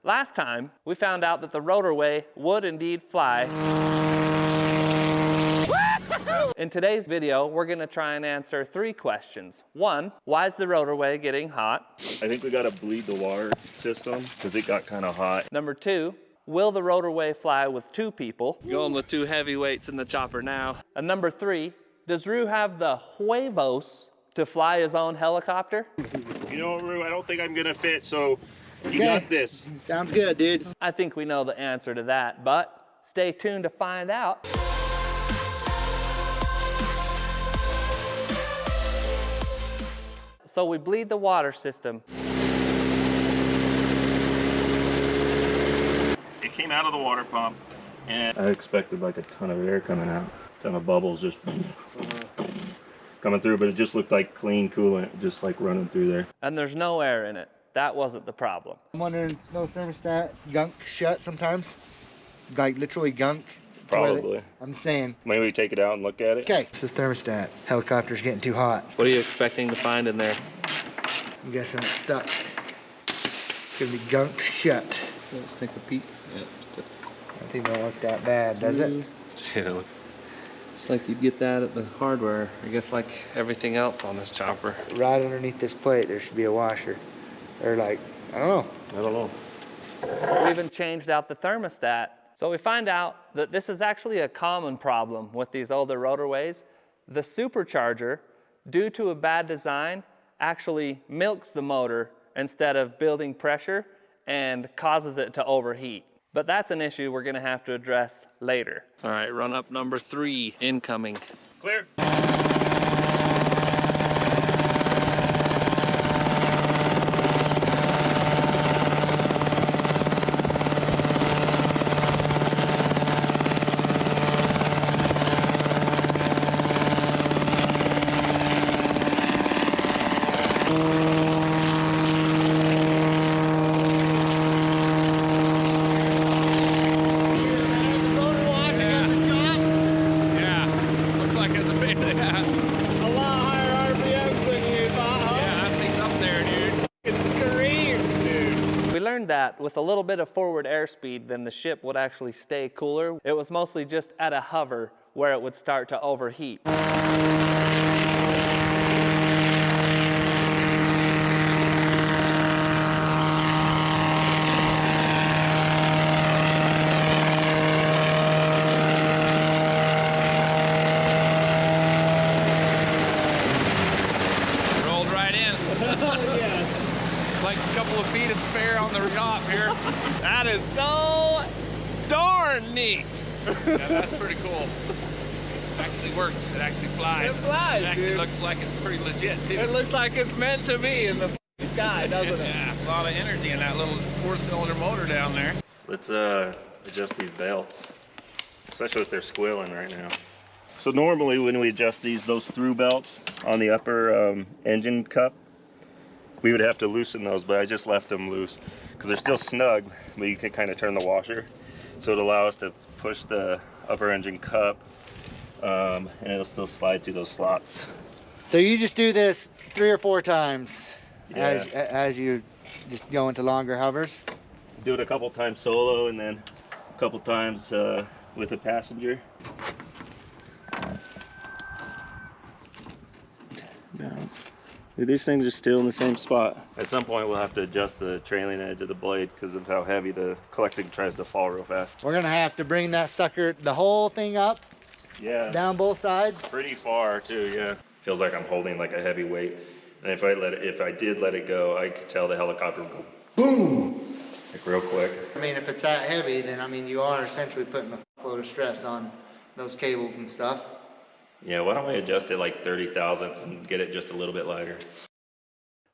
Last time, we found out that the rotorway would indeed fly. In today's video, we're gonna try and answer 3 questions. 1, why is the rotorway getting hot? I think we gotta bleed the water system because it got kind of hot. Number 2, will the rotorway fly with 2 people? Going with 2 heavyweights in the chopper now. And number 3, does Rue have the huevos to fly his own helicopter? You know, Rue, I don't think I'm gonna fit, so you got this. Sounds good, dude. I think we know the answer to that, but stay tuned to find out. So we bleed the water system. It came out of the water pump, and I expected like a ton of air coming out, a ton of bubbles just coming through, but it just looked like clean coolant, just like running through there. And there's no air in it. That wasn't the problem. I'm wondering, no thermostat, gunk shut sometimes? Like literally gunk? Probably. I'm saying. Maybe we take it out and look at it. Okay, this is thermostat. Helicopter's getting too hot. What are you expecting to find in there? I'm guessing it's stuck. It's gonna be gunked shut. Let's take a peek. Yeah. I don't think it'll look that bad, does it? Yeah. It's like you'd get that at the hardware. I guess like everything else on this chopper. Right underneath this plate, there should be a washer. Or like, I don't know. I don't know. We even changed out the thermostat. So we find out that this is actually a common problem with these older rotorways. The supercharger, due to a bad design, actually milks the motor instead of building pressure and causes it to overheat. But that's an issue we're gonna have to address later. All right, run up number 3, incoming. Clear. That with a little bit of forward airspeed, then the ship would actually stay cooler. It was mostly just at a hover where it would start to overheat. Rolled right in. Like a couple of feet of spare on the top here. That is so darn neat. Yeah, that's pretty cool. It actually works. It actually flies. It flies, It actually dude. looks like it's pretty legit, too. It looks like it's meant to be in the sky, doesn't it? Yeah, a lot of energy in that little 4-cylinder motor down there. Let's adjust these belts, especially if they're squealing right now. So normally when we adjust those through belts on the upper engine cup, we would have to loosen those, but I just left them loose because they're still snug, but you can kind of turn the washer. So it'll allow us to push the upper engine cup and it'll still slide through those slots. So you just do this 3 or 4 times Yeah. as you just go into longer hovers? Do it a couple times solo and then a couple times with a passenger. Balance. Dude, these things are still in the same spot. At some point we'll have to adjust the trailing edge of the blade because of how heavy the collecting tries to fall real fast. We're gonna have to bring that sucker, the whole thing up, Yeah. down both sides. Pretty far too, yeah. Feels like I'm holding like a heavy weight. And if I did let it go, I could tell the helicopter would go boom! Like real quick. I mean, if it's that heavy, then I mean, you are essentially putting a load of stress on those cables and stuff. Yeah, why don't we adjust it like 30 thousandths and get it just a little bit lighter?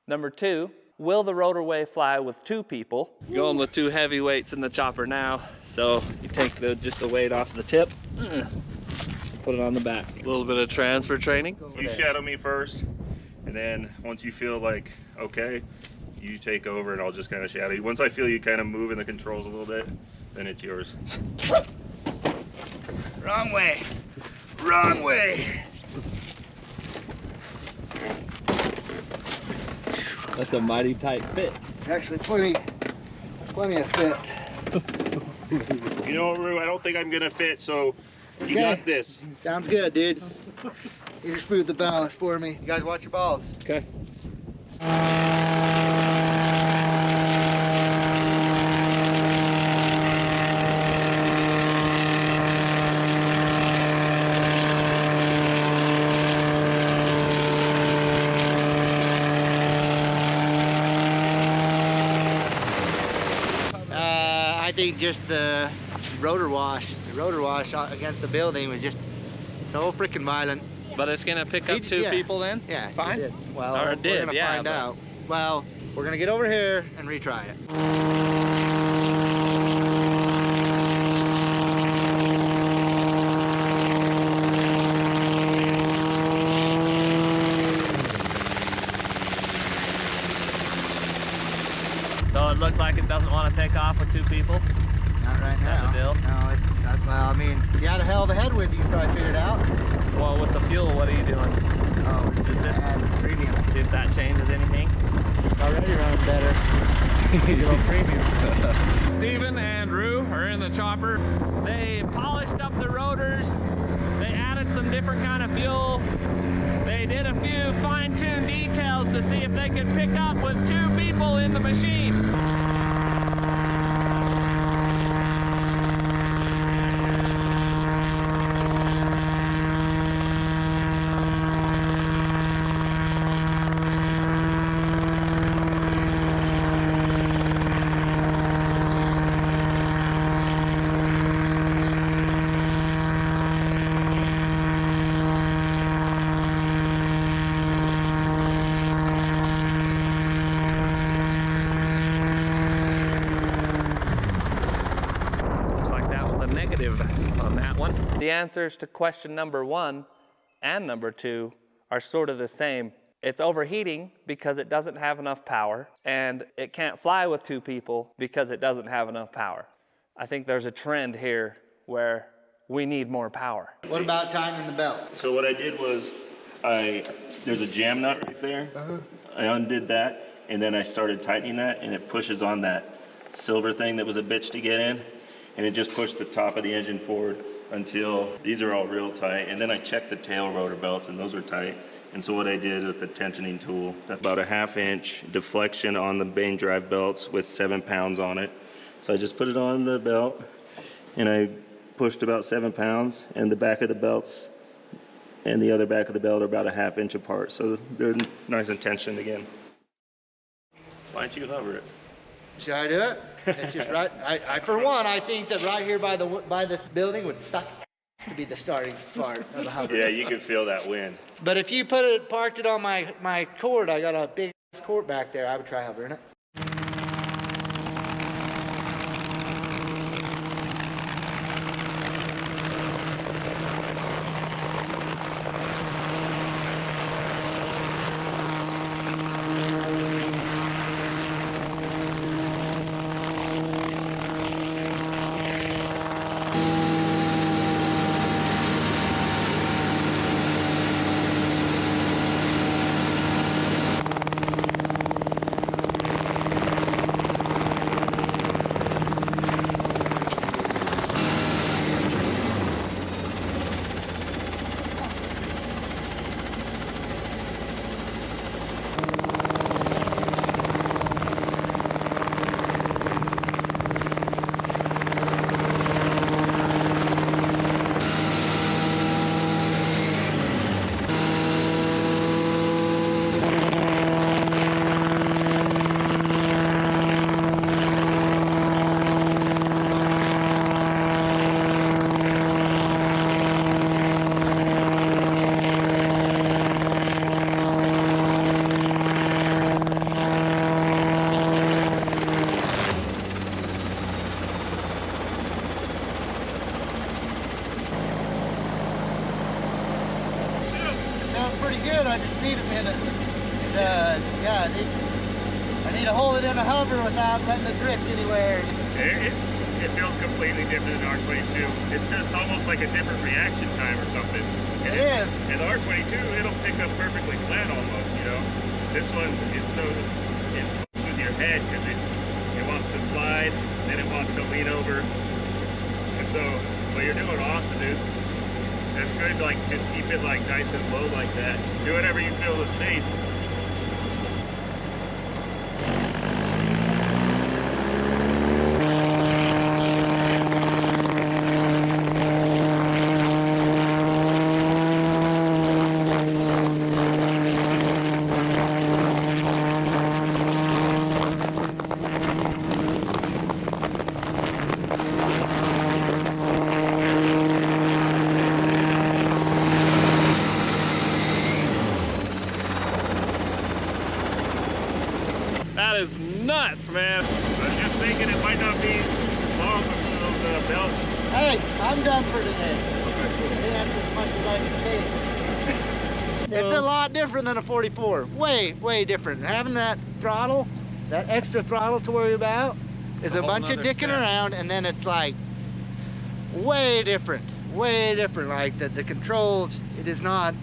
Number 2, will the rotorway fly with 2 people? Going with 2 heavyweights in the chopper now. So you take just the weight off the tip, just put it on the back. A little bit of transfer training. You shadow me first, and then once you feel like okay, you take over and I'll just kind of shadow you. Once I feel you kind of moving the controls a little bit, then it's yours. Wrong way. Wrong way. That's a mighty tight fit. It's actually plenty Plenty of fit. You know what, Rue? I don't think I'm gonna fit, so you got this. Sounds good, dude. You just smooth the ballast for me. You guys watch your balls. Okay. I think just the rotor wash against the building was just so freaking violent. But it's gonna pick up two people then? Yeah, Fine? it did. Well, Or it did, we're gonna yeah, find but- out. Well, we're gonna get over here and retry it. So it looks like it doesn't want to take off with two people? Not right Is that now. the deal? No, it's not, well, I mean, you had a hell of a headwind, you can probably figure it out. Well, with the fuel, what are you doing? Oh, Does this premium. see if that changes anything? It's already running better. A little premium. Steven and Rue are in the chopper. They polished up the rotors. They added some different kind of fuel. They did a few fine-tuned details to see if they could pick up with two people in the machine. On that one. The answers to question number 1 and number 2 are sort of the same. It's overheating because it doesn't have enough power, and it can't fly with two people because it doesn't have enough power. I think there's a trend here where we need more power. What about tightening the belt? So what I did was, there's a jam nut right there. I undid that, and then I started tightening that, and it pushes on that silver thing that was a bitch to get in, and it just pushed the top of the engine forward until these are all real tight. And then I checked the tail rotor belts, and those are tight. And so what I did with the tensioning tool, that's about a 1/2 inch deflection on the main drive belts with 7 pounds on it. So I just put it on the belt, and I pushed about 7 pounds, and the back of the belts and the other back of the belt are about a 1/2 inch apart. So they're nice and tensioned again. Why don't you hover it? Should I do it? It's just right. I for one, I think that right here by this building would suck to be the starting part of the hover. Yeah, you can feel that wind. But if you parked it on my cord, I got a big cord back there, I would try hovering it. I just need a minute. Yeah, I need to hold it in a hover without letting it drift anywhere. It feels completely different than R22. It's just almost like a different reaction time or something. It is. And the R22, it'll pick up perfectly flat almost, you know. This one, it fucks with your head because it wants to slide, then it wants to lean over. And so, but you're doing awesome, dude. That's good, like just keep it like nice and low like that. Do whatever you feel is safe. That is nuts, man. I was just thinking it might not be long for those belts. Hey, I'm done for today. That's as much as I can take. It's a lot different than a 44. Way different. Having that throttle, that extra throttle to worry about, is a bunch of dicking around, and then it's like way different. Like the controls, it is not,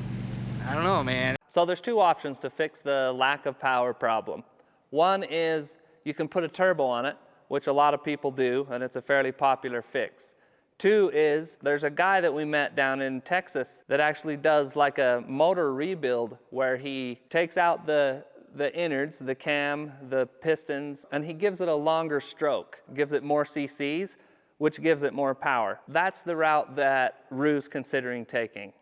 I don't know, man. So there's two options to fix the lack of power problem. One is you can put a turbo on it, which a lot of people do, and it's a fairly popular fix. Two is there's a guy that we met down in Texas that actually does like a motor rebuild where he takes out the innards, the cam, the pistons, and he gives it a longer stroke, gives it more cc's, which gives it more power. That's the route that Rue's considering taking.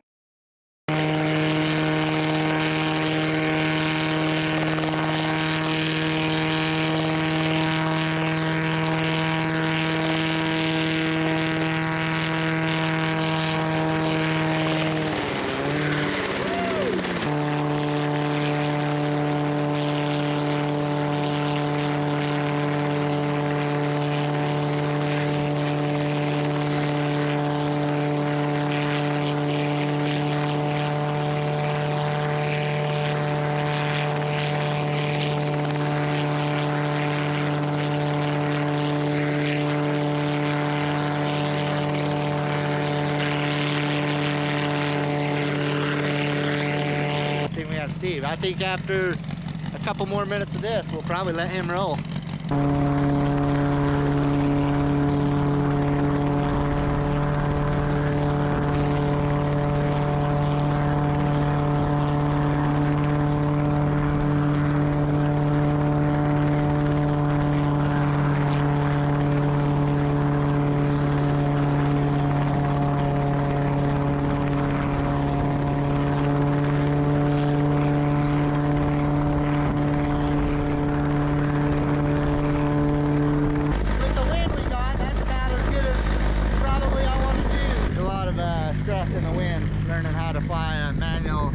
Steve, I think after a couple more minutes of this, we'll probably let him roll. Stress in the wind, learning how to fly a manual